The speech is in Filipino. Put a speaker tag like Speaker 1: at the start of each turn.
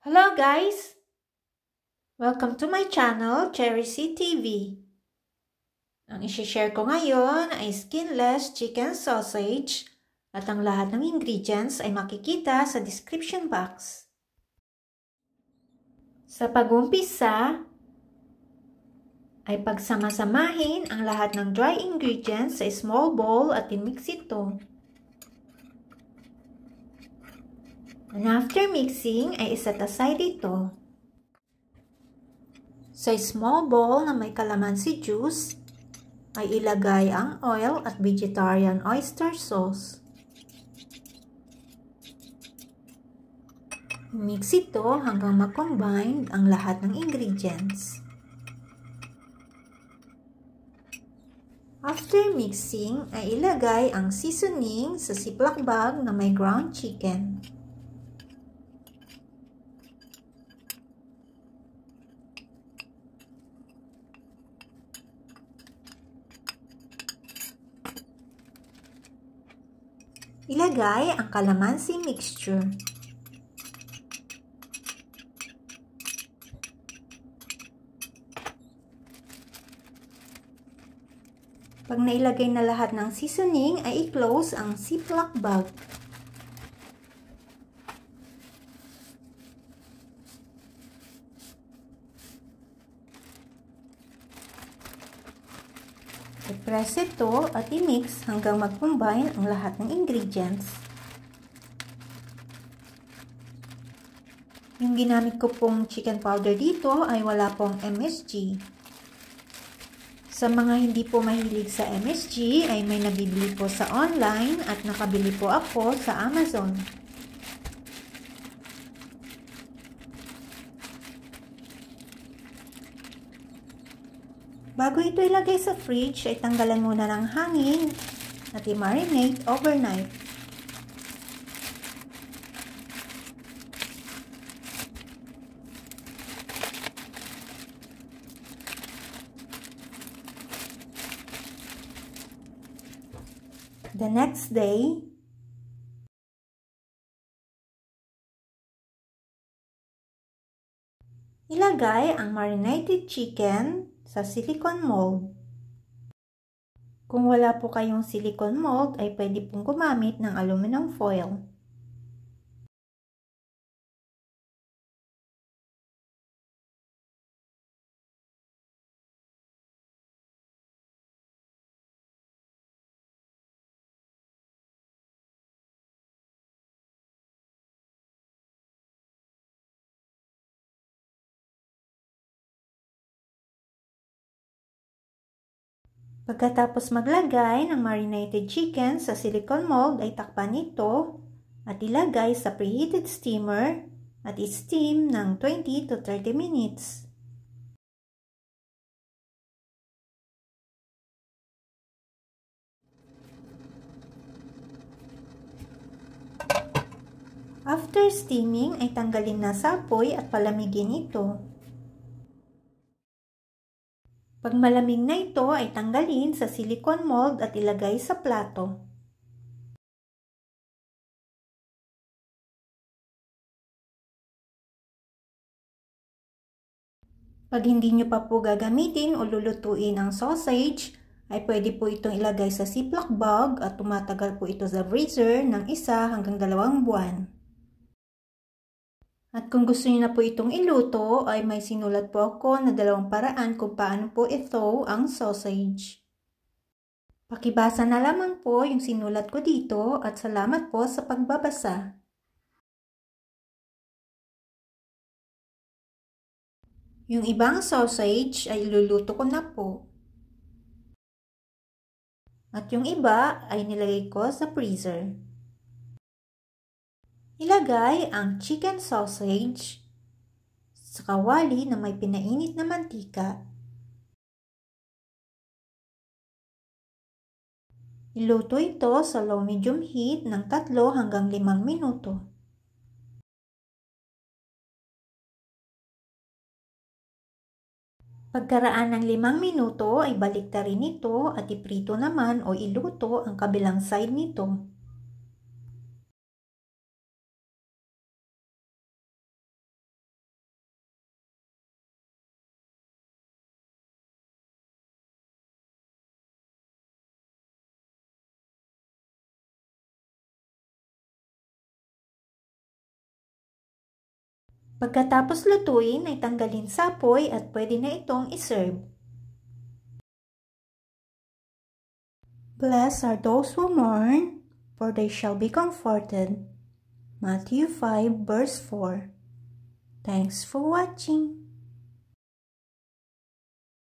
Speaker 1: Hello guys! Welcome to my channel, Cherry C TV. Ang isi-share ko ngayon ay skinless chicken sausage at ang lahat ng ingredients ay makikita sa description box. Sa pag-umpisa ay pagsama-samahin ang lahat ng dry ingredients sa small bowl at i-mix ito. And after mixing ay iset aside ito. Sa small bowl na may calamansi juice ay ilagay ang oil at vegetarian oyster sauce. Mix ito hanggang mag-combine ang lahat ng ingredients. After mixing ay ilagay ang seasoning sa ziploc bag na may ground chicken. Ilagay ang calamansi mixture. Pag nailagay na lahat ng seasoning, ay i-close ang ziploc bag. I-press ito at i-mix hanggang mag-combine ang lahat ng ingredients. Yung ginamit ko pong chicken powder dito ay wala pong MSG. Sa mga hindi po mahilig sa MSG ay may nabibili po sa online at nakabili po ako sa Amazon. Bago ito ilagay sa fridge, ay tanggalan muna ng hangin at i-marinate overnight. The next day, ilagay ang marinated chicken sa silicone mold. Kung wala po kayong silicone mold, ay pwede pong gumamit ng aluminum foil. Pagkatapos maglagay ng marinated chicken sa silicone mold ay takpan ito at ilagay sa preheated steamer at i-steam ng 20 to 30 minutes. After steaming ay tanggalin na sa apoy at palamigin ito. Pag malamig na ito ay tanggalin sa silicone mold at ilagay sa plato. Pag hindi nyo pa po gagamitin o lulutuin ang sausage, ay pwede po itong ilagay sa ziploc bag at tumatagal po ito sa freezer ng 1 hanggang 2 buwan. At kung gusto niyo na po itong iluto, ay may sinulat po ako na 2 paraan kung paano po ito ang sausage. Pakibasa na lamang po yung sinulat ko dito at salamat po sa pagbabasa. Yung ibang sausage ay iluluto ko na po. At yung iba ay nilagay ko sa freezer. Ilagay ang chicken sausage sa kawali na may pinainit na mantika. Iluto ito sa low-medium heat ng 3 hanggang 5 minuto. Pagkaraan ng 5 minuto ay baliktarin ito at iprito naman o iluto ang kabilang side nito. Pagkatapos lutuin ay tanggalin sa apoy at pwede na itong iserve. Blessed are those who mourn, for they shall be comforted. Matthew 5 verse 4. Thanks for watching.